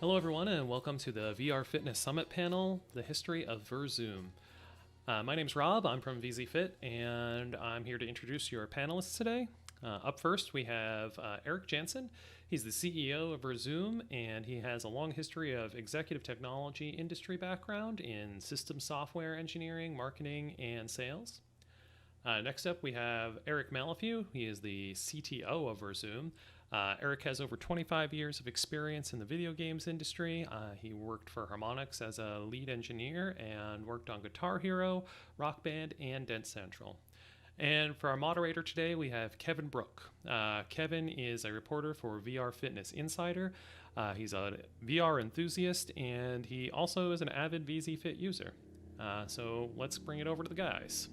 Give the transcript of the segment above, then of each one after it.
Hello everyone and welcome to the VR Fitness Summit panel, The History of VirZOOM. My name's Rob, I'm from VZFit, and I'm here to introduce your panelists today. Up first we have Eric Janssen. He's the CEO of VirZOOM, and he has a long history of executive technology industry background in system software engineering, marketing, and sales. Next up we have Eric Malafew. He is the CTO of VirZOOM. Eric has over 25 years of experience in the video games industry. He worked for Harmonix as a lead engineer and worked on Guitar Hero, Rock Band, and Dance Central. And for our moderator today, we have Kevin Brook. Kevin is a reporter for VR Fitness Insider. He's a VR enthusiast, and he also is an avid VZFit user. So let's bring it over to the guys.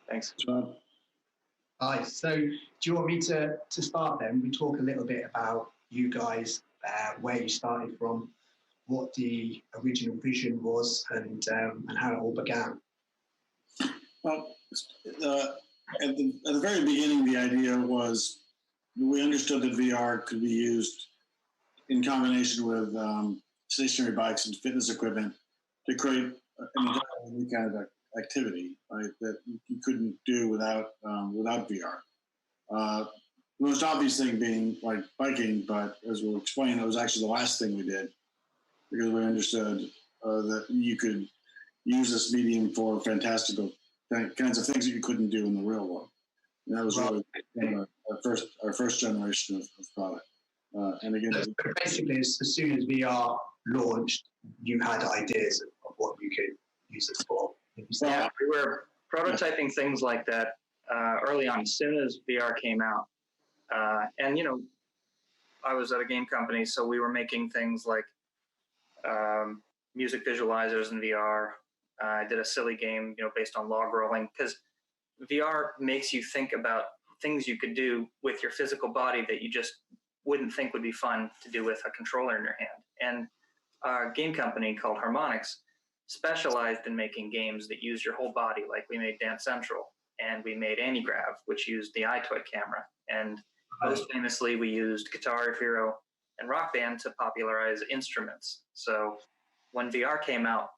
Thanks. John. Hi, so do you want me to start then? We talk a little bit about you guys, where you started from, what the original vision was, and how it all began. Well, at the very beginning, the idea was we understood that VR could be used in combination with stationary bikes and fitness equipment to create an entirely kind of activity, right, that you couldn't do without VR. The most obvious thing being like biking, but as we'll explain, it was actually the last thing we did because we understood that you could use this medium for fantastical kinds of things that you couldn't do in the real world. And that was really our first generation of product. And again, so basically, as soon as VR launched, you had ideas of what you could use it for. Yeah, we were prototyping things like that early on, as soon as VR came out. And, you know, I was at a game company, so we were making things like music visualizers in VR. I did a silly game, you know, based on log rolling, because VR makes you think about things you could do with your physical body that you just wouldn't think would be fun to do with a controller in your hand. And our game company called Harmonix specialized in making games that use your whole body. Like we made Dance Central and we made Antigrav, which used the iToy camera. And most famously, we used Guitar Hero and Rock Band to popularize instruments. So when VR came out,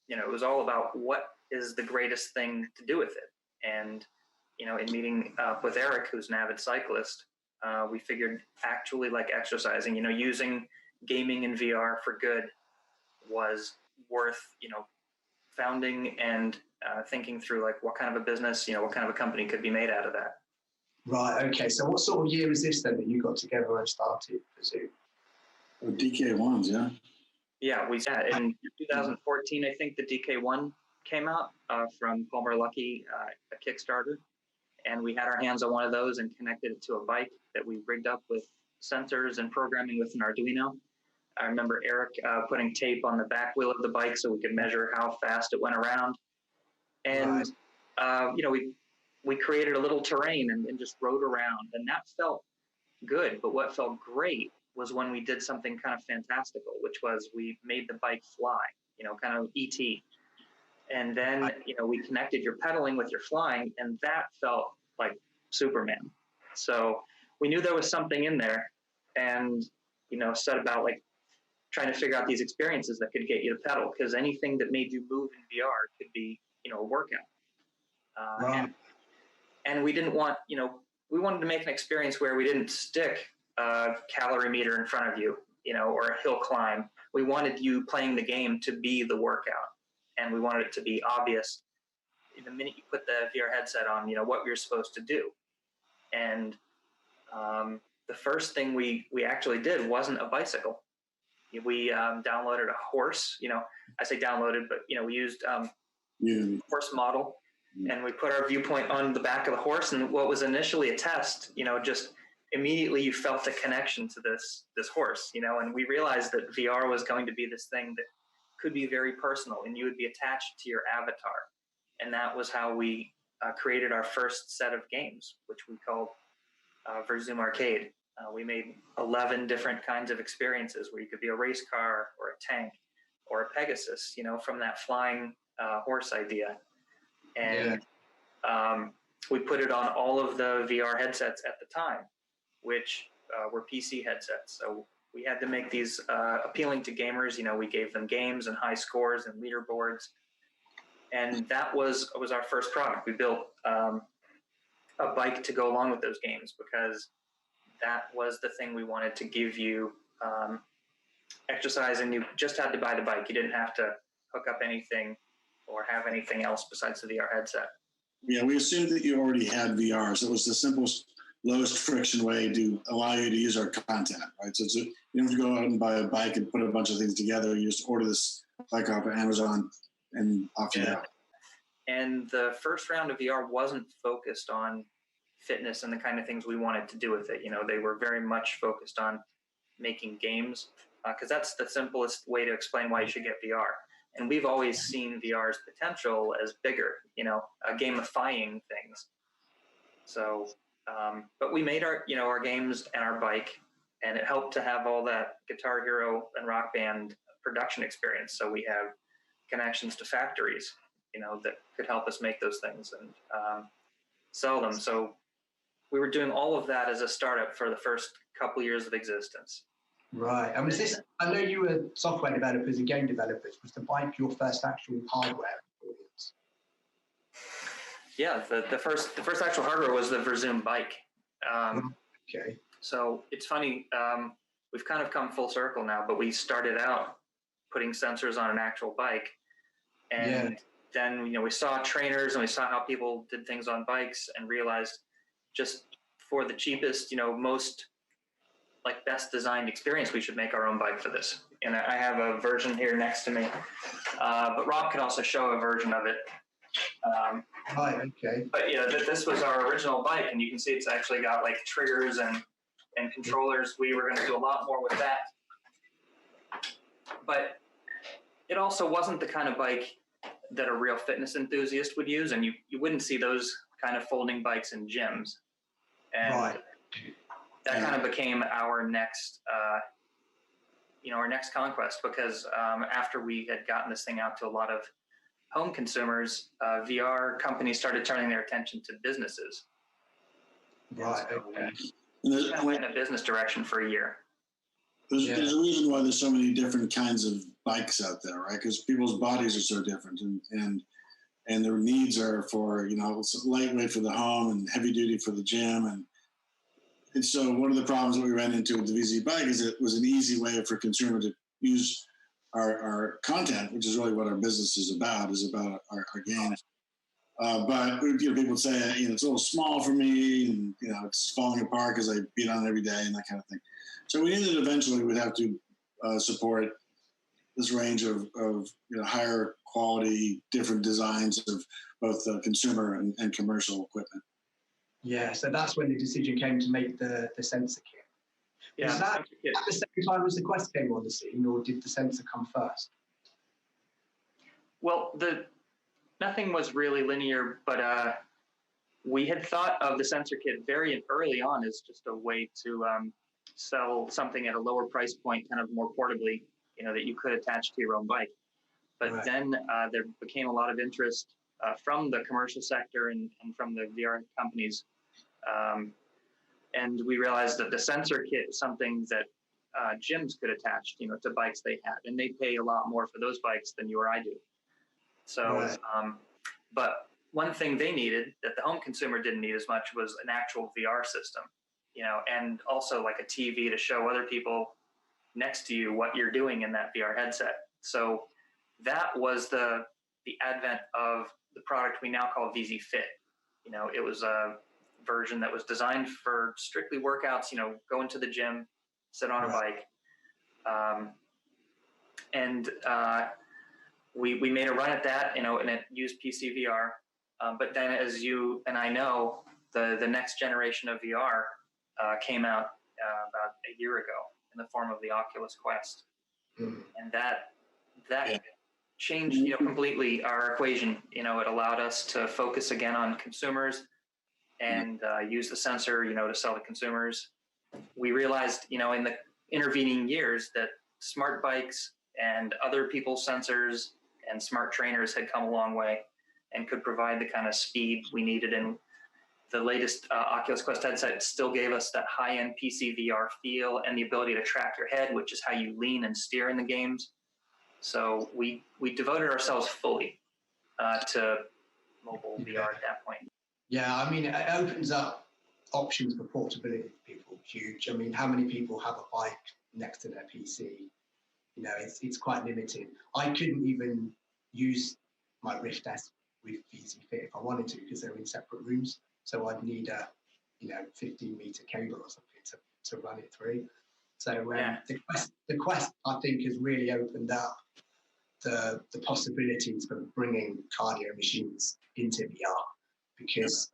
you know, it was all about what is the greatest thing to do with it. And, you know, in meeting up with Eric, who's an avid cyclist, we figured actually like exercising, you know, using gaming in VR for good was worth, you know, founding and thinking through like what kind of a business, you know, what kind of a company could be made out of that. Right, okay. So what sort of year was this then that you got together and started VirZOOM? DK1s, yeah. Yeah, in 2014, I think the DK1 came out from Palmer Luckey, a Kickstarter. And we had our hands on one of those and connected it to a bike that we rigged up with sensors and programming with an Arduino. I remember Eric putting tape on the back wheel of the bike so we could measure how fast it went around. And, you know, we created a little terrain and just rode around, and that felt good. But what felt great was when we did something kind of fantastical, which was we made the bike fly, you know, kind of ET. And then, you know, we connected your pedaling with your flying, and that felt like Superman. So we knew there was something in there, and, you know, set about like trying to figure out these experiences that could get you to pedal, because anything that made you move in VR could be, you know, a workout. And we didn't want, you know, we wanted to make an experience where we didn't stick a calorie meter in front of you, you know, or a hill climb. We wanted you playing the game to be the workout, and we wanted it to be obvious the minute you put the VR headset on, you know, what you're supposed to do. And the first thing we actually did wasn't a bicycle. We downloaded a horse, you know, I say downloaded, but, you know, we used horse model, and we put our viewpoint on the back of the horse. And what was initially a test, you know, just immediately you felt a connection to this horse, you know, and we realized that VR was going to be this thing that could be very personal, and you would be attached to your avatar. And that was how we created our first set of games, which we called VirZOOM Arcade. We made 11 different kinds of experiences where you could be a race car or a tank or a Pegasus, you know, from that flying horse idea. And we put it on all of the VR headsets at the time, which were PC headsets. So we had to make these appealing to gamers. We gave them games and high scores and leaderboards. And that was our first product. We built a bike to go along with those games because that was the thing we wanted to give you exercise, and you just had to buy the bike. You didn't have to hook up anything or have anything else besides the VR headset. Yeah, we assumed that you already had VR, so it was the simplest, lowest friction way to allow you to use our content, right? So you don't have to go out and buy a bike and put a bunch of things together. You just order this bike off of Amazon and off you go. And the first round of VR wasn't focused on fitness and the kind of things we wanted to do with it. They were very much focused on making games, because that's the simplest way to explain why you should get VR. And we've always seen VR's potential as bigger, gamifying things. So, but we made our games and our bike, and it helped to have all that Guitar Hero and Rock Band production experience. So we have connections to factories, that could help us make those things and sell them. So we were doing all of that as a startup for the first couple years of existence. Right. And I know you were software developers and game developers. Was the bike your first actual hardware experience? Yeah, the first actual hardware was the VirZOOM bike. Okay. So it's funny, we've kind of come full circle now, but we started out putting sensors on an actual bike. And then, we saw trainers and we saw how people did things on bikes and realized just for the cheapest, most best designed experience, we should make our own bike for this. And I have a version here next to me, but Rob can also show a version of it. Right, okay. But this was our original bike, and you can see it's actually got triggers and controllers. We were going to do a lot more with that. But it also wasn't the kind of bike that a real fitness enthusiast would use, and you wouldn't see those kind of folding bikes in gyms. And that kind of became our next, our next conquest, because after we had gotten this thing out to a lot of home consumers, VR companies started turning their attention to businesses. Right. So Okay. we kind of went in a business direction for a year. There's a reason why there's so many different kinds of bikes out there, right? Because people's bodies are so different, and their needs are for, it's lightweight for the home and heavy duty for the gym. And so one of the problems that we ran into with the VZ bike is it was an easy way for consumer to use our content, which is really what our business is about our games. But people would say, it's a little small for me, and it's falling apart because I beat on it every day and that kind of thing. So we knew that eventually we'd have to support this range of higher quality, different designs of both consumer and commercial equipment. Yeah, so that's when the decision came to make the sensor kit. Yeah. Was that at the same time as the Quest came on the scene, or did the sensor come first? Well, nothing was really linear, but we had thought of the sensor kit very early on as just a way to sell something at a lower price point, kind of more portably, that you could attach to your own bike. But then there became a lot of interest from the commercial sector and from the VR companies. And we realized that the sensor kit is something that gyms could attach, to bikes they had, and they pay a lot more for those bikes than you or I do. So, but one thing they needed that the home consumer didn't need as much was an actual VR system, and also like a TV to show other people next to you what you're doing in that VR headset. So that was the advent of the product we now call VZ Fit. It was a version that was designed for strictly workouts, go into the gym, sit on a bike. And we made a run at that, and it used PC VR. But then, as you and I know, the next generation of VR came out about a year ago in the form of the Oculus Quest. And that changed, completely our equation. It allowed us to focus again on consumers and use the sensor, to sell to consumers. We realized, in the intervening years that smart bikes and other people's sensors and smart trainers had come a long way and could provide the kind of speed we needed the latest Oculus Quest headset still gave us that high-end PC VR feel and the ability to track your head, which is how you lean and steer in the games. So we devoted ourselves fully to mobile VR at that point. Yeah, I mean, it opens up options for portability for people, huge. I mean, how many people have a bike next to their PC? You know, it's quite limited. I couldn't even use my Rift S with VZ Fit if I wanted to, because they're in separate rooms. So I'd need a, 15-meter cable or something to run it through. So the Quest, I think, has really opened up the possibilities for bringing cardio machines into VR, because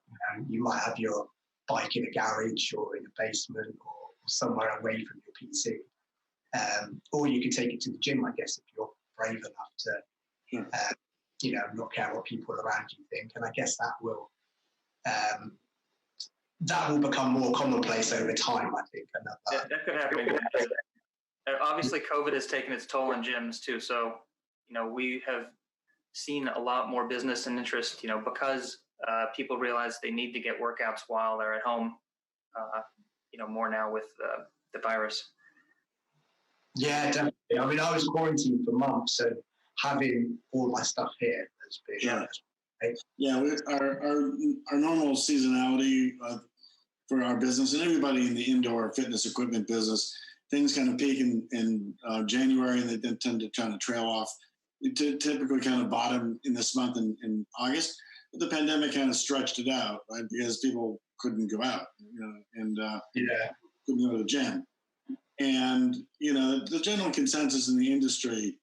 you might have your bike in a garage or in a basement or somewhere away from your PC. Or you can take it to the gym, I guess, if you're brave enough to, not care what people around you think. And I guess that will become more commonplace over time, I think. That could happen. Obviously, COVID has taken its toll on gyms too. So, we have seen a lot more business and interest, because people realize they need to get workouts while they're at home, more now with the virus. Yeah, definitely. I mean, I was quarantined for months, so having all my stuff here has been. Yeah, our normal seasonality for our business and everybody in the indoor fitness equipment business, things kind of peak in January, and they then tend to kind of trail off. Typically kind of bottom in this month in August. But the pandemic kind of stretched it out, right? Because people couldn't go out, and couldn't go to the gym. And, the general consensus in the industry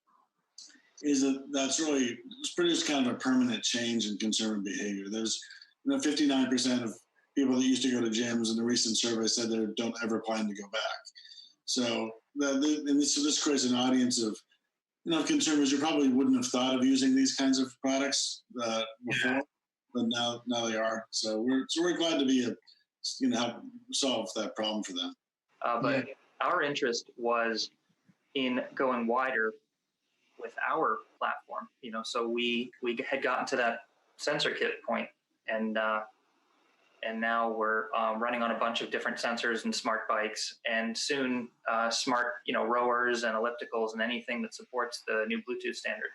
is that it's produced kind of a permanent change in consumer behavior. There's, 59% of people that used to go to gyms in the recent survey said they don't ever plan to go back. So this creates an audience of, consumers who probably wouldn't have thought of using these kinds of products before, but now they are. So we're glad to be help solve that problem for them. But our interest was in going wider with our platform. So we had gotten to that sensor kit point, and now we're running on a bunch of different sensors and smart bikes, and soon smart rowers and ellipticals and anything that supports the new Bluetooth standard.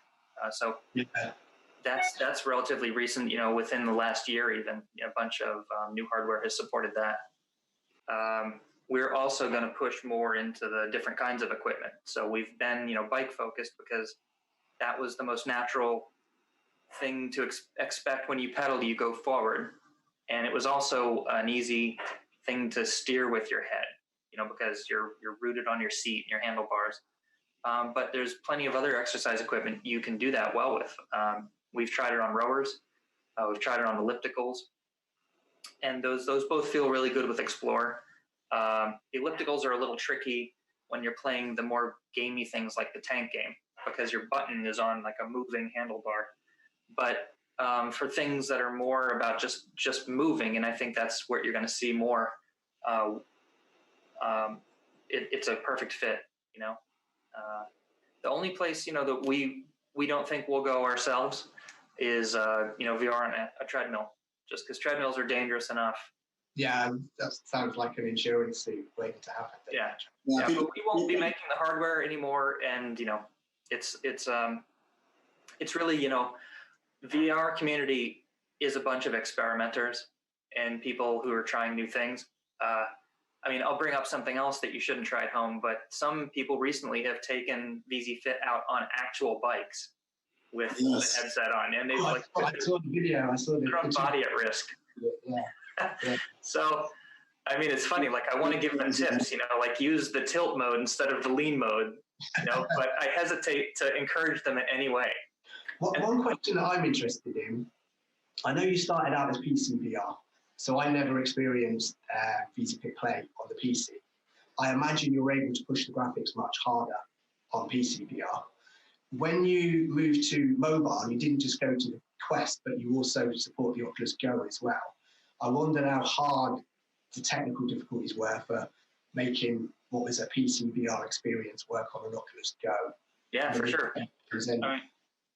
That's relatively recent. Within the last year, even a bunch of new hardware has supported that. We're also going to push more into the different kinds of equipment. So we've been bike focused because that was the most natural thing to expect. When you pedal, you go forward. And it was also an easy thing to steer with your head, because you're rooted on your seat and your handlebars. But there's plenty of other exercise equipment you can do that well with. We've tried it on rowers. We've tried it on ellipticals. And those both feel really good with Explore. The ellipticals are a little tricky when you're playing the more gamey things like the tank game, because your button is on like a moving handlebar. But for things that are more about just moving, and I think that's what you're going to see more. It's a perfect fit, The only place that we don't think we'll go ourselves is VR on a treadmill, just because treadmills are dangerous enough. Yeah, that sounds like an insurance suit waiting to happen. Yeah, but we won't be making the hardware anymore, and it's really VR community is a bunch of experimenters and people who are trying new things. I'll bring up something else that you shouldn't try at home, but some people recently have taken VZ Fit out on actual bikes with the headset on, and they've I saw the video. I saw their own body at risk. Yeah. So, it's funny. Like, I want to give them tips. Like use the tilt mode instead of the lean mode. But I hesitate to encourage them in any way. One question that I'm interested in, I know you started out as PC VR, so I never experienced VZ Fit Play on the PC. I imagine you're able to push the graphics much harder on PC VR. When you moved to mobile, you didn't just go to the Quest, but you also support the Oculus Go as well. I wondered how hard the technical difficulties were for making what was a PC VR experience work on an Oculus Go. Yeah, for sure.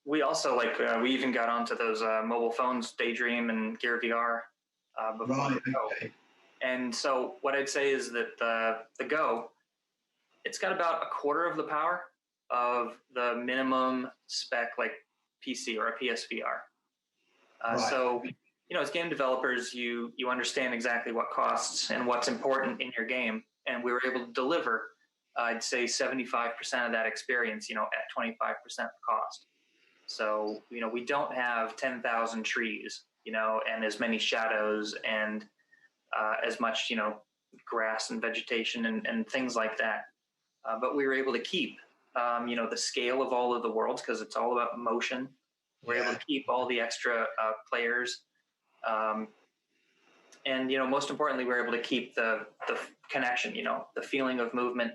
We also we even got onto those mobile phones, Daydream and Gear VR. before Right. the Go. Okay. And so what I'd say is that the Go, it's got about a quarter of the power of the minimum spec like PC or a PSVR. Right. So, as game developers, you understand exactly what costs and what's important in your game. And we were able to deliver, I'd say 75% of that experience, at 25% the cost. So, we don't have 10,000 trees, and as many shadows and as much, grass and vegetation and things like that. But we were able to keep, the scale of all of the worlds because it's all about motion. We're able to keep all the extra players. And, most importantly, we're able to keep the connection, the feeling of movement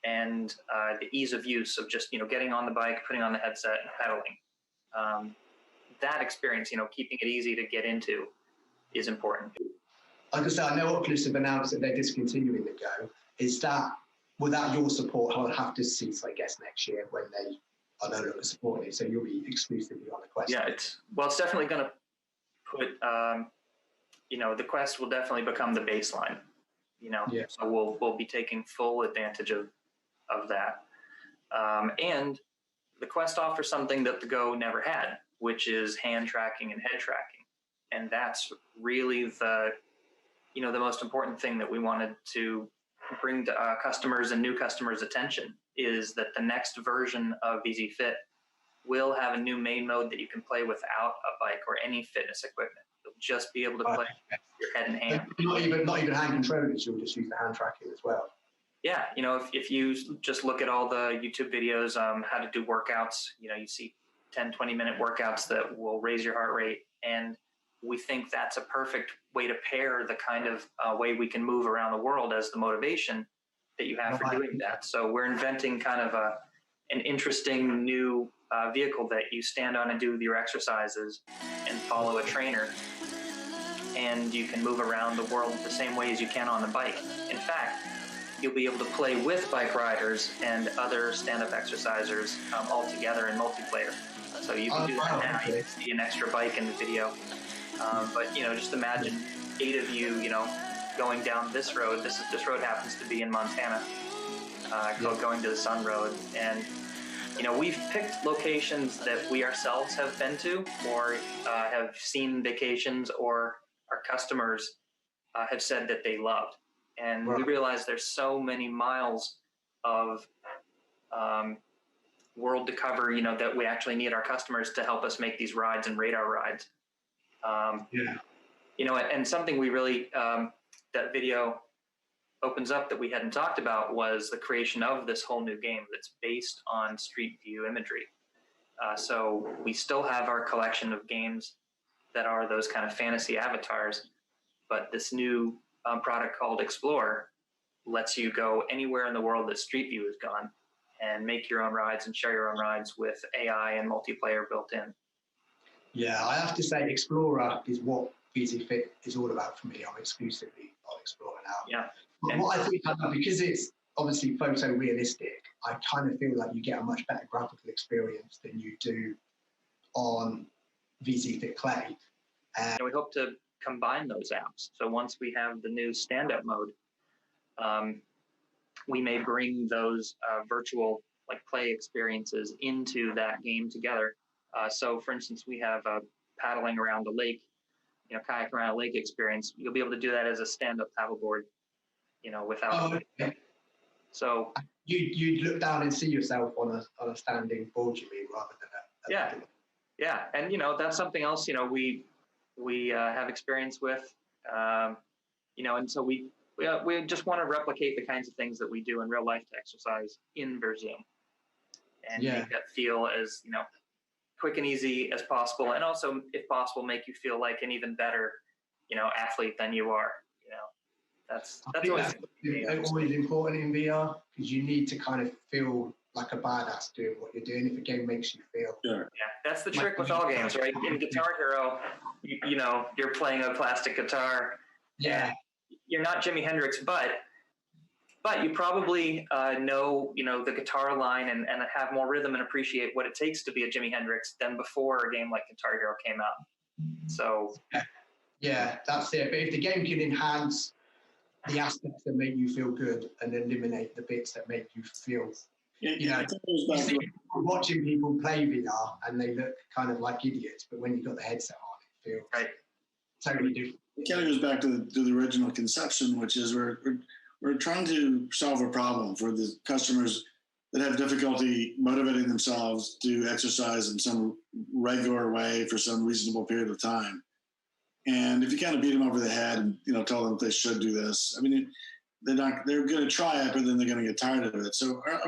and the ease of use of just, getting on the bike, putting on the headset and pedaling. That experience, keeping it easy to get into is important. I was gonna say, I know Oculus have announced that they're discontinuing the Go. Without your support, I'll have to cease, I guess, next year when they are no longer supporting it. So you'll be exclusively on the Quest. Yeah, it's definitely going to put, the Quest will definitely become the baseline. So we'll be taking full advantage of that. And the Quest offers something that the Go never had, which is hand tracking and head tracking, and that's really the most important thing that we wanted to bring to customers and new customers' attention is that the next version of VZ Fit will have a new main mode that you can play without a bike or any fitness equipment. You'll just be able to play with your head and hand. Not even hand controllers, you'll just use the hand tracking as well. Yeah, if you just look at all the YouTube videos, how to do workouts, you see 10, 20-minute workouts that will raise your heart rate. And we think that's a perfect way to pair the kind of way we can move around the world as the motivation that you have for doing that. So we're inventing kind of an interesting new vehicle that you stand on and do your exercises and follow a trainer. And you can move around the world the same way as you can on the bike. In fact, you'll be able to play with bike riders and other stand-up exercisers all together in multiplayer. So you can do that now. You can see an extra bike in the video. But just imagine 8 of you, going down this road. This road happens to be in Montana, going to the Sun Road. And, we've picked locations that we ourselves have been to or have seen vacations or our customers have said that they loved. And we realize there's so many miles of world to cover, that we actually need our customers to help us make these rides and radar rides. And something we really, that video opens up that we hadn't talked about was the creation of this whole new game that's based on Street View imagery. So we still have our collection of games that are those kind of fantasy avatars, but this new product called Explore lets you go anywhere in the world that Street View has gone and make your own rides and share your own rides with AI and multiplayer built in. Yeah, I have to say Explorer is what VZ Fit is all about for me. I'm exclusively on Explorer now. Yeah. But what I think, because it's obviously photorealistic, I kind of feel like you get a much better graphical experience than you do on VZ Fit Play. We hope to combine those apps. So once we have the new stand-up mode, we may bring those virtual play experiences into that game together. So for instance, we have paddling around a lake, kayak around a lake experience. You'll be able to do that as a stand-up paddleboard, without. So you'd look down and see yourself on a standing board, you mean, rather than a yeah. And that's something else we have experience with, and so we just want to replicate the kinds of things that we do in real life to exercise in VirZOOM and make that feel as quick and easy as possible, and also, if possible, make you feel like an even better athlete than you are. That's always important in VR, because you need to kind of feel like a badass doing what you're doing if a game makes you feel. Sure. Yeah, that's the trick with all games, right? In Guitar Hero, you're playing a plastic guitar. Yeah. You're not Jimi Hendrix, but you probably know the guitar line and have more rhythm and appreciate what it takes to be a Jimi Hendrix than before a game like Guitar Hero came out. So Yeah, that's it. But if the game can enhance the aspects that make you feel good and eliminate the bits that make you feel, you know, you see watching people play VR and they look kind of like idiots, but when you've got the headset on, it feels totally different. It kind of goes back to the original conception, which is we're trying to solve a problem for the customers that have difficulty motivating themselves to exercise in some regular way for some reasonable period of time. And if you kind of beat them over the head and, you know, tell them they should do this, I mean, they're going to try it, but then they're going to get tired of it. So our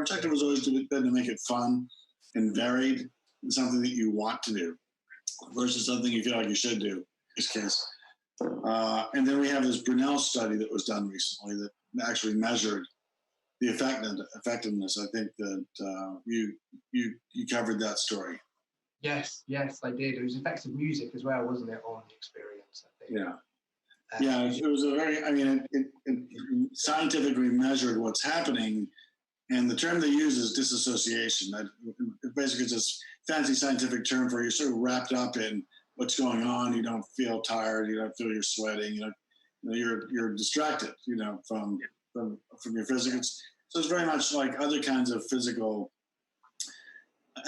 objective was always to make it fun and varied and something that you want to do versus something you feel like you should do in this case. And then we have this Brunel study that was done recently that actually measured the effectiveness. I think that you covered that story. Yes, I did. It was effective music as well, wasn't it, on the experience, I think. Yeah, it was a very, I mean, it scientifically measured what's happening, and the term they use is disassociation. Basically, it's this fancy scientific term for you're sort of wrapped up in what's going on. You don't feel tired. You don't feel you're sweating. You're distracted. You know, from your physical. So it's very much like other kinds of physical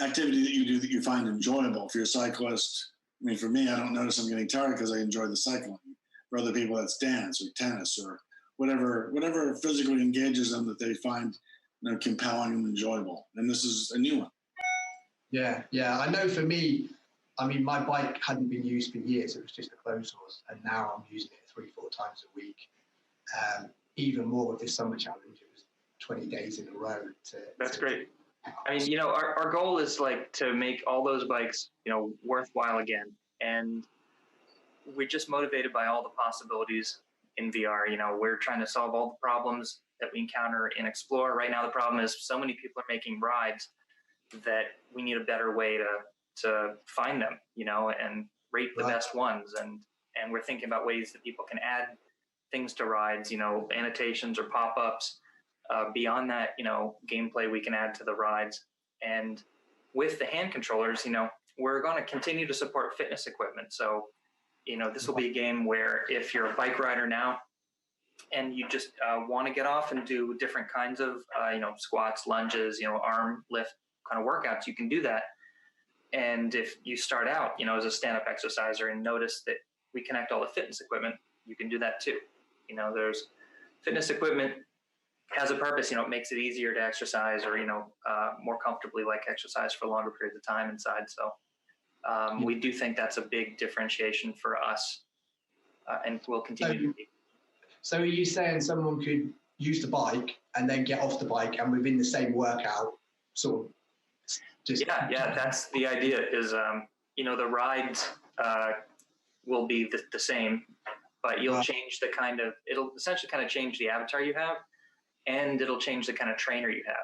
activity that you do that you find enjoyable. If you're a cyclist, I mean, for me, I don't notice I'm getting tired because I enjoy the cycling. For other people, that's dance or tennis or whatever physically engages them that they find, you know, compelling and enjoyable. And this is a new one. Yeah. I know for me, I mean, my bike hadn't been used for years. It was just a clothes horse, and now I'm using it 3-4 times a week. Even more with this summer challenge. It was 20 days in a row. That's great. I mean, you know, our goal is like to make all those bikes, you know, worthwhile again. And we're just motivated by all the possibilities in VR. You know, we're trying to solve all the problems that we encounter in Explore. Right now, the problem is so many people are making rides that we need a better way to find them, you know, and rate the best ones. And we're thinking about ways that people can add things to rides, you know, annotations or pop-ups. Beyond that, you know, gameplay we can add to the rides. And with the hand controllers, you know, we're going to continue to support fitness equipment. So, you know, this will be a game where if you're a bike rider now and you just want to get off and do different kinds of, you know, squats, lunges, you know, arm lift kind of workouts, you can do that. And if you start out, you know, as a stand-up exerciser and notice that we connect all the fitness equipment, you can do that too. You know, there's fitness equipment has a purpose. You know, it makes it easier to exercise or, you know, more comfortably, like exercise for longer periods of time inside. So we do think that's a big differentiation for us and will continue to be. So are you saying someone could use the bike and then get off the bike and within the same workout sort of just... Yeah, that's the idea is, you know, the rides will be the same, but you'll change the kind of, it'll essentially kind of change the avatar you have. And it'll change the kind of trainer you have.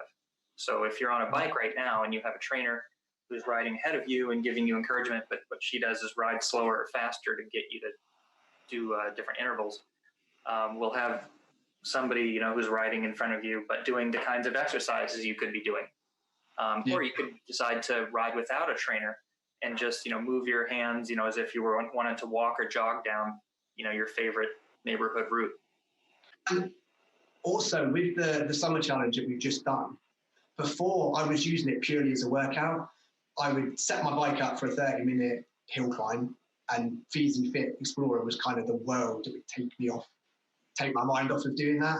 So if you're on a bike right now and you have a trainer who's riding ahead of you and giving you encouragement, but what she does is ride slower or faster to get you to do different intervals. We'll have somebody, you know, who's riding in front of you, but doing the kinds of exercises you could be doing. Or you could decide to ride without a trainer and just, you know, move your hands, you know, as if you were wanting to walk or jog down, you know, your favorite neighborhood route. Also, with the summer challenge that we've just done, before I was using it purely as a workout. I would set my bike up for a 30-minute hill climb, and VZ Fit Explorer was kind of the world that would take my mind off of doing that.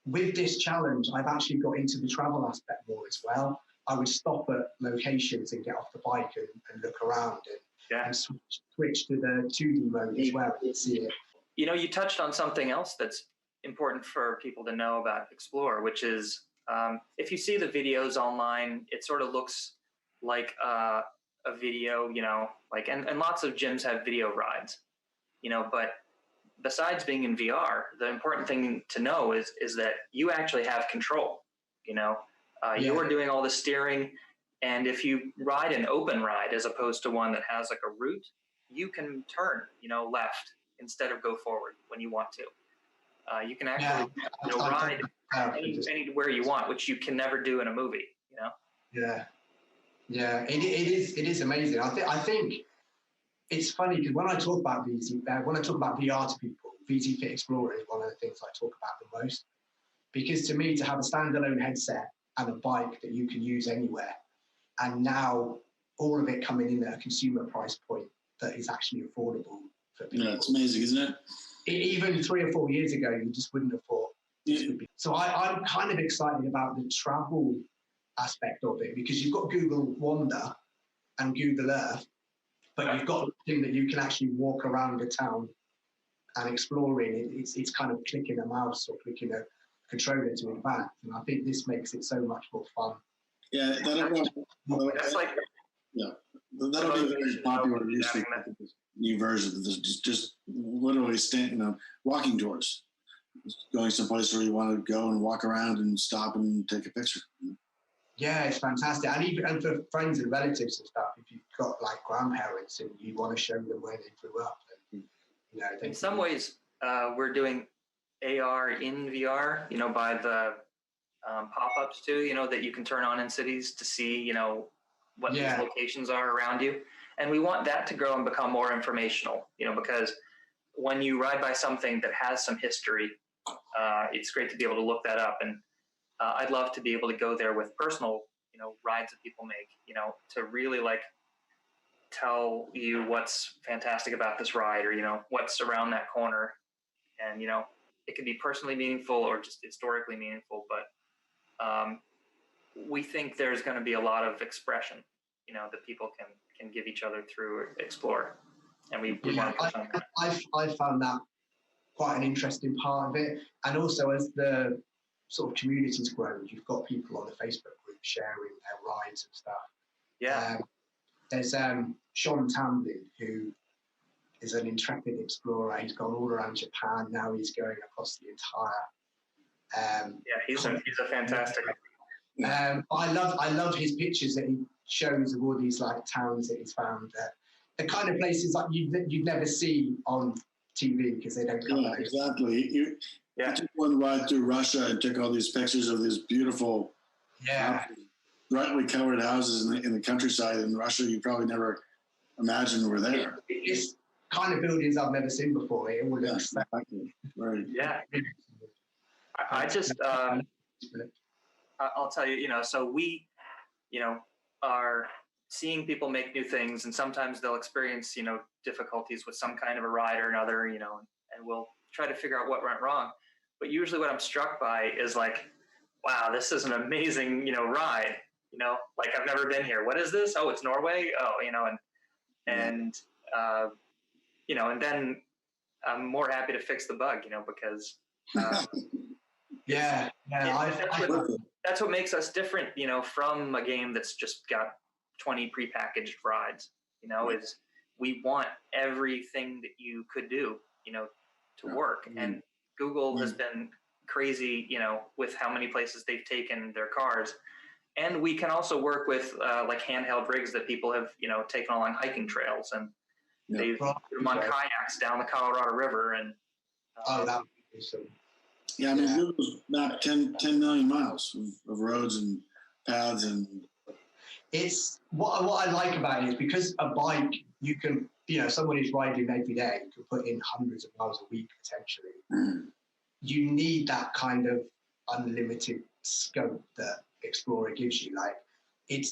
With this challenge, I've actually got into the travel aspect more as well. I would stop at locations and get off the bike and look around and switch to the 2D mode as well and see it. You know, you touched on something else that's important for people to know about Explore, which is if you see the videos online, it sort of looks like a video, you know, like, and lots of gyms have video rides, you know, but besides being in VR, the important thing to know is that you actually have control, you know, you're doing all the steering. And if you ride an open ride, as opposed to one that has like a route, you can turn, you know, left instead of go forward when you want to. You can actually ride anywhere you want, which you can never do in a movie, you know? Yeah, it is amazing. I think it's funny because when I talk about VR to people, VZ Fit Explorer is one of the things I talk about the most. Because to me, to have a standalone headset and a bike that you can use anywhere, and now all of it coming in at a consumer price point that is actually affordable for people. Yeah, it's amazing, isn't it? Even 3 or 4 years ago, you just wouldn't have thought this would be. So I'm kind of excited about the travel aspect of it, because you've got Google Wander and Google Earth, but you've got something that you can actually walk around the town and explore in. It's kind of clicking a mouse or clicking a controller to advance, and I think this makes it so much more fun. Yeah, that'll be very popular use for new versions. Just literally walking tours, going someplace where you want to go and walk around and stop and take a picture. Yeah, it's fantastic, and for friends and relatives and stuff, if you've got like grandparents and you want to show them where they grew up, then, in some ways, we're doing AR in VR, by the pop-ups too, that you can turn on in cities to see, what these locations are around you. And we want that to grow and become more informational, because when you ride by something that has some history, it's great to be able to look that up. And I'd love to be able to go there with personal, rides that people make, to really like tell you what's fantastic about this ride, or, what's around that corner. And, it can be personally meaningful or just historically meaningful, but we think there's going to be a lot of expression, that people can give each other through Explore. And we want to push on that. I found that quite an interesting part of it. And also, as the sort of communities grow, you've got people on the Facebook group sharing their rides and stuff. Yeah. There's Sean Tamblin, who is an intrepid explorer. He's gone all around Japan. Now he's going across the entire. He's a fantastic. I love his pictures that he shows of all these like towns that he's found. The kind of places like you'd never see on TV because they don't come. Yeah, exactly. You took one ride through Russia and took all these pictures of these beautiful, brightly colored houses in the countryside in Russia. You probably never imagined were there. It's kind of buildings I've never seen before. It all looks exactly. Right. Yeah. I just, I'll tell you, so we, are seeing people make new things, and sometimes they'll experience, difficulties with some kind of a ride or another, and we'll try to figure out what went wrong. But usually what I'm struck by is like, wow, this is an amazing, ride, like I've never been here. What is this? Oh, it's Norway. Oh, and then I'm more happy to fix the bug, because that's what makes us different, from a game that's just got 20 prepackaged rides, is we want everything that you could do, to work. And Google has been crazy, with how many places they've taken their cars. And we can also work with like handheld rigs that people have, taken along hiking trails, and they've put them on kayaks down the Colorado River. And that would be awesome. Yeah, I mean, Google's mapped 10 million miles of roads and paths, and it's what I like about it is because a bike, you can, someone who's riding every day can put in hundreds of miles a week potentially. You need that kind of unlimited scope that Explorer gives you. Like, it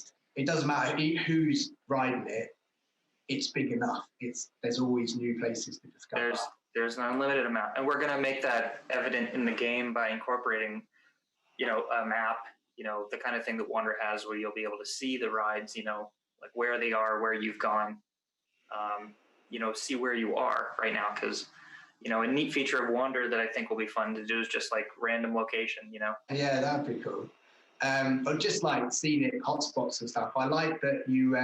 doesn't matter who's riding it. It's big enough. There's always new places to discover. There's an unlimited amount, and we're going to make that evident in the game by incorporating, a map, the kind of thing that Wander has, where you'll be able to see the rides, like where they are, where you've gone, see where you are right now. Because, a neat feature of Wander that I think will be fun to do is just like random location, Yeah, that'd be cool. Or just like scenic hotspots and stuff. I like that you,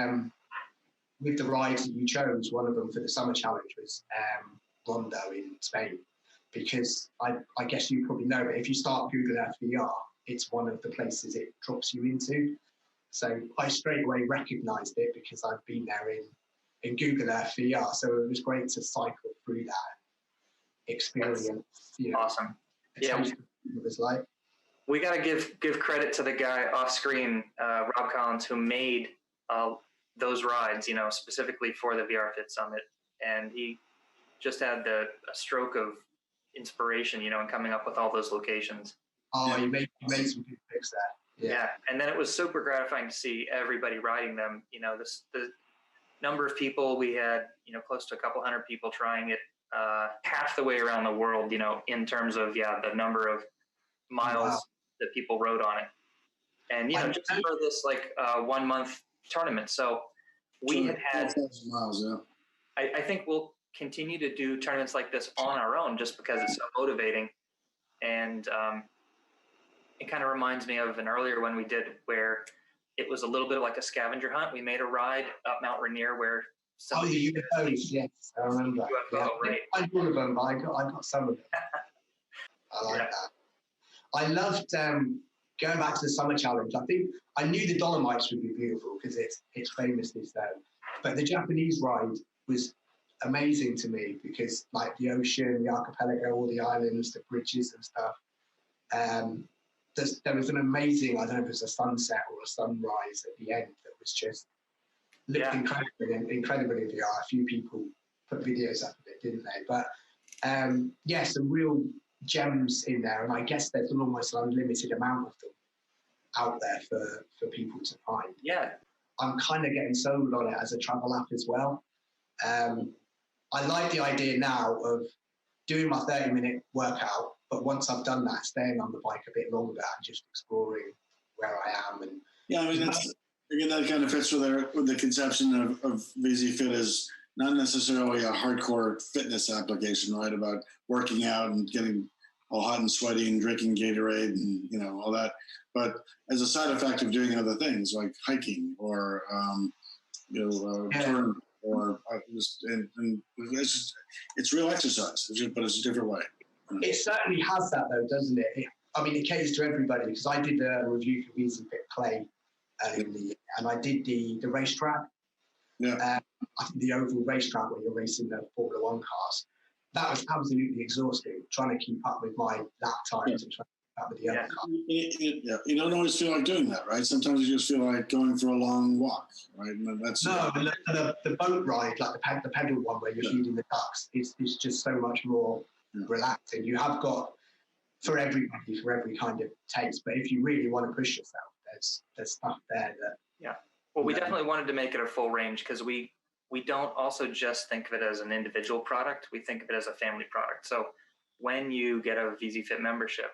with the rides that you chose, one of them for the summer challenge was Rondo in Spain, because I guess you probably know, but if you start Google Earth VR, it's one of the places it drops you into. So I straight away recognised it because I've been there in Google Earth VR. So it was great to cycle through that experience. Awesome. Yeah, it was like. We got to give credit to the guy off screen, Rob Collins, who made those rides, specifically for the VR Fit Summit. And he just had a stroke of inspiration, in coming up with all those locations. Oh, you made some good picks there. Yeah. And then it was super gratifying to see everybody riding them. The number of people we had, close to a couple hundred people trying it, half the way around the world, in terms of, the number of miles that people rode on it. And, just for this 1 month tournament. So we had miles, yeah. I think we'll continue to do tournaments like this on our own just because it's so motivating. And it kind of reminds me of an earlier one we did where it was a little bit like a scavenger hunt. We made a ride up Mount Rainier where the UFOs, yes, I remember. UFO, right. I got all of them, but I got some of them. I like that. I loved going back to the summer challenge. I think I knew the Dolomites would be beautiful because it's famously so. But the Japanese ride was amazing to me because like the ocean, the archipelago, all the islands, the bridges and stuff. There was an amazing, I don't know if it was a sunset or a sunrise at the end that was just looked incredibly in VR. A few people put videos up of it, didn't they? But some real gems in there, and I guess there's almost an unlimited amount of them out there for people to find. Yeah. I'm kind of getting sold on it as a travel app as well. I like the idea now of doing my 30-minute workout, but once I've done that, staying on the bike a bit longer and just exploring where I am. And yeah, I mean, that kind of fits with the conception of VZ Fit as not necessarily a hardcore fitness application, right? About working out and getting all hot and sweaty and drinking Gatorade and, all that. But as a side effect of doing other things like hiking or, touring or it's real exercise, but it's a different way. It certainly has that though, doesn't it? It caters to everybody because I did a review for VZ Fit Clay earlier in the year and I did the racetrack. Yeah. I think the oval racetrack where you're racing the Formula One cars. That was absolutely exhausting, trying to keep up with my lap times and trying to keep up with the other cars. You don't always feel like doing that, right? Sometimes you just feel like going for a long walk, right? And the boat ride, like the pedal one where you're feeding the ducks, is just so much more relaxing. You have got for everybody, for every kind of taste. But if you really want to push yourself, there's stuff there that. Yeah. Well, we definitely wanted to make it a full range because we don't also just think of it as an individual product. We think of it as a family product. So when you get a VZ Fit membership,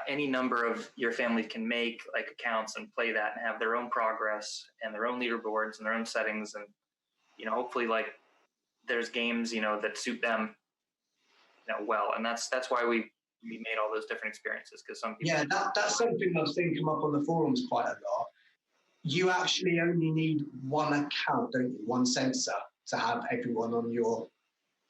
any number of your family can make accounts and play that and have their own progress and their own leaderboards and their own settings. And, hopefully there's games, that suit them, well. And that's why we made all those different experiences because some people. Yeah, that's something I've seen come up on the forums quite a lot. You actually only need one account, don't you? One sensor to have everyone on your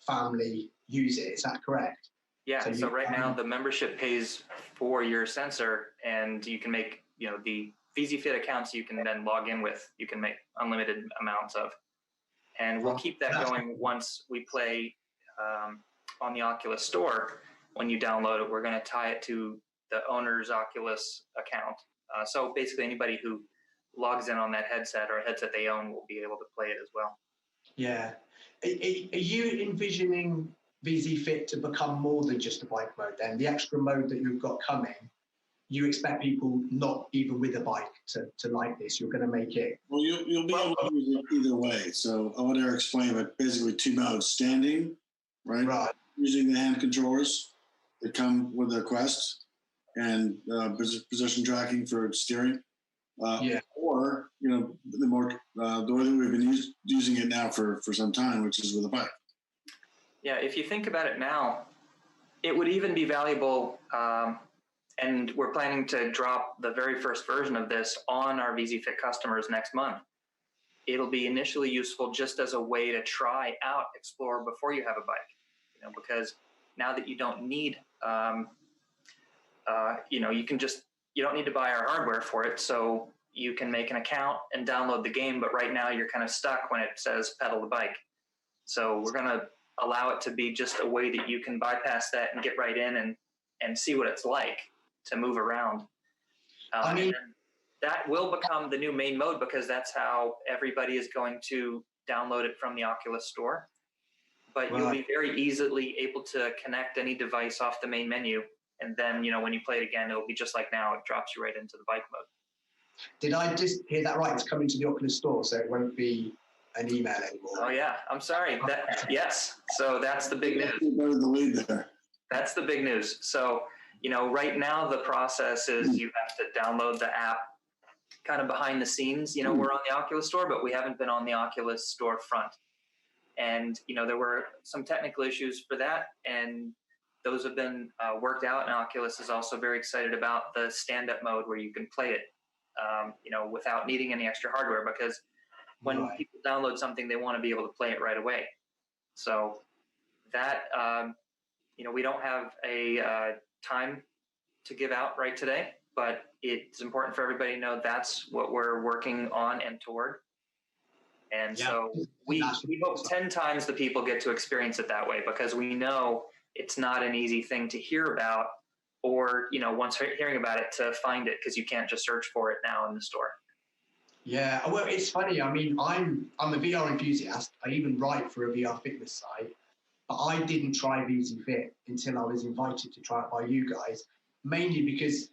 family use it. Is that correct? Yeah. So right now the membership pays for your sensor, and you can make the VZ Fit accounts you can then log in with. You can make unlimited amounts of, and we'll keep that going once we play on the Oculus Store. When you download it, we're going to tie it to the owner's Oculus account. So basically, anybody who logs in on that headset or a headset they own will be able to play it as well. Yeah. Are you envisioning VZ Fit to become more than just a bike mode then? The extra mode that you've got coming, you expect people not even with a bike to like this? You're going to make it... Well, you'll be able to use it either way. So I'll let Eric explain, but basically two modes: standing, right? Using the hand controllers that come with the Quest and position tracking for steering. Or the way that we've been using it now for some time, which is with a bike. Yeah, if you think about it now, it would even be valuable, and we're planning to drop the very first version of this on our VZ Fit customers next month. It'll be initially useful just as a way to try out Explore before you have a bike, because now that you don't need, you don't need to buy our hardware for it. So you can make an account and download the game, but right now you're kind of stuck when it says pedal the bike. So we're going to allow it to be just a way that you can bypass that and get right in and see what it's like to move around. that will become the new main mode because that's how everybody is going to download it from the Oculus Store. But you'll be very easily able to connect any device off the main menu. And then, when you play it again, it'll be just like now. It drops you right into the bike mode. Did I just hear that right? It's coming to the Oculus Store, so it won't be an email anymore. Oh, yeah. I'm sorry. Yes. So that's the big news. The lead there. That's the big news. So, right now the process is you have to download the app kind of behind the scenes. We're on the Oculus Store, but we haven't been on the Oculus Store front. And, there were some technical issues for that, and those have been worked out. And Oculus is also very excited about the stand-up mode where you can play it, without needing any extra hardware, because when people download something, they want to be able to play it right away. So that, we don't have a time to give out right today, but it's important for everybody to know that's what we're working on and toward. And so we hope 10 times the people get to experience it that way, because we know it's not an easy thing to hear about, or, once hearing about it, to find it, because you can't just search for it now in the store. Yeah, well, it's funny. I mean, I'm a VR enthusiast. I even write for a VR fitness site, but I didn't try VZFit until I was invited to try it by you guys, mainly because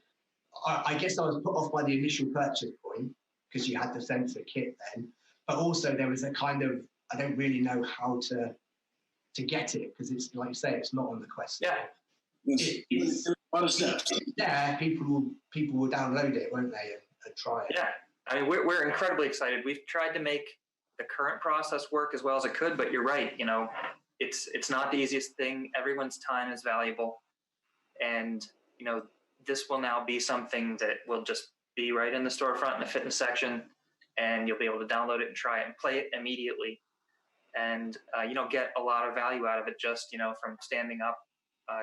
I guess I was put off by the initial purchase point, because you had the sensor kit then. But also there was a kind of, I don't really know how to get it, because it's, like you say, it's not on the Quest. Yeah. It's a lot of steps. Yeah, people will download it, won't they, and try it. Yeah. I mean, we're incredibly excited. We've tried to make the current process work as well as it could, but you're right. It's not the easiest thing. Everyone's time is valuable. And, this will now be something that will just be right in the storefront in the fitness section, and you'll be able to download it and try it and play it immediately. And, get a lot of value out of it just, from standing up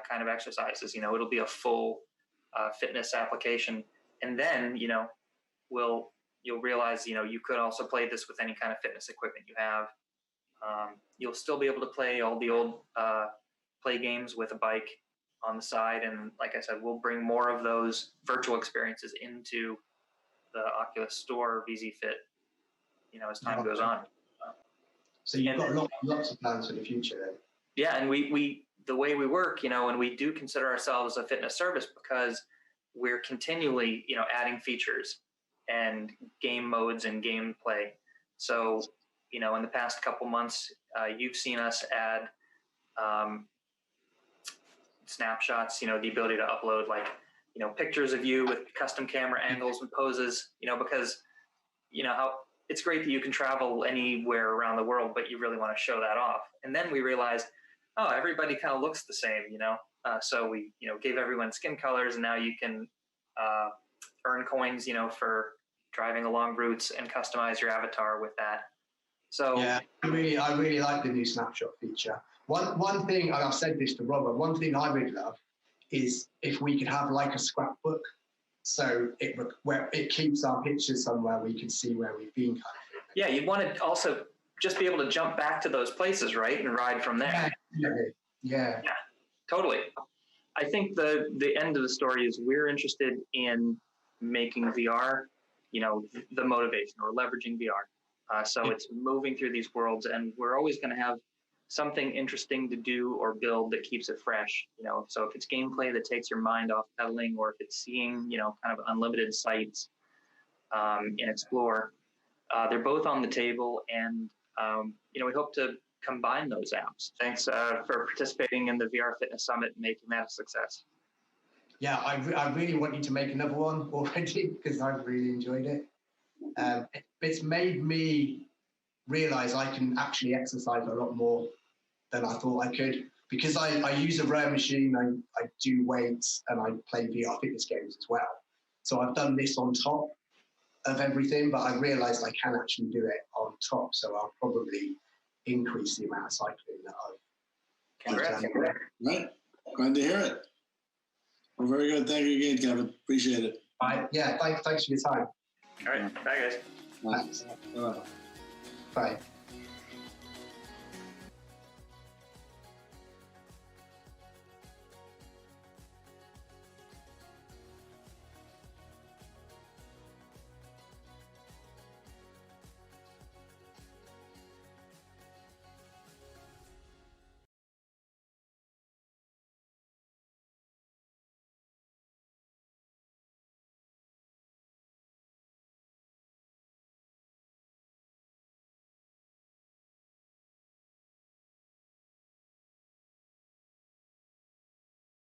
kind of exercises. It'll be a full fitness application. And then, you'll realize, you could also play this with any kind of fitness equipment you have. You'll still be able to play all the old play games with a bike on the side. And like I said, we'll bring more of those virtual experiences into the Oculus Store VZFit, as time goes on. So you've got lots of plans for the future then. Yeah, and we the way we work, and we do consider ourselves a fitness service because we're continually, adding features and game modes and gameplay. So, in the past couple months, you've seen us add snapshots, the ability to upload pictures of you with custom camera angles and poses, because, how it's great that you can travel anywhere around the world, but you really want to show that off. And then we realized, everybody kind of looks the same, so we, gave everyone skin colors, and now you can earn coins, for driving along routes and customize your avatar with that. So yeah, I really like the new snapshot feature. One thing, and I've said this to Robert, one thing I would love is if we could have like a scrapbook, so where it keeps our pictures somewhere we can see where we've been, kind of thing. Yeah, you want to also just be able to jump back to those places, right, and ride from there. Yeah, totally. I think the end of the story is we're interested in making VR, the motivation, or leveraging VR. So it's moving through these worlds, and we're always going to have something interesting to do or build that keeps it fresh. So if it's gameplay that takes your mind off pedaling, or if it's seeing, kind of unlimited sights in Explore, they're both on the table, and we hope to combine those apps. Thanks for participating in the VR Fitness Summit and making that a success. Yeah, I really want you to make another one already, because I've really enjoyed it. It's made me realize I can actually exercise a lot more than I thought I could, because I use a row machine, I do weights, and I play VR fitness games as well. So I've done this on top of everything, but I realized I can actually do it on top. So I'll probably increase the amount of cycling that I've Congrats. Right. Glad to hear it. Well, very good. Thank you again, Kevin. Appreciate it. Yeah, thanks for your time. All right. Bye, guys. Thanks. Bye. Bye.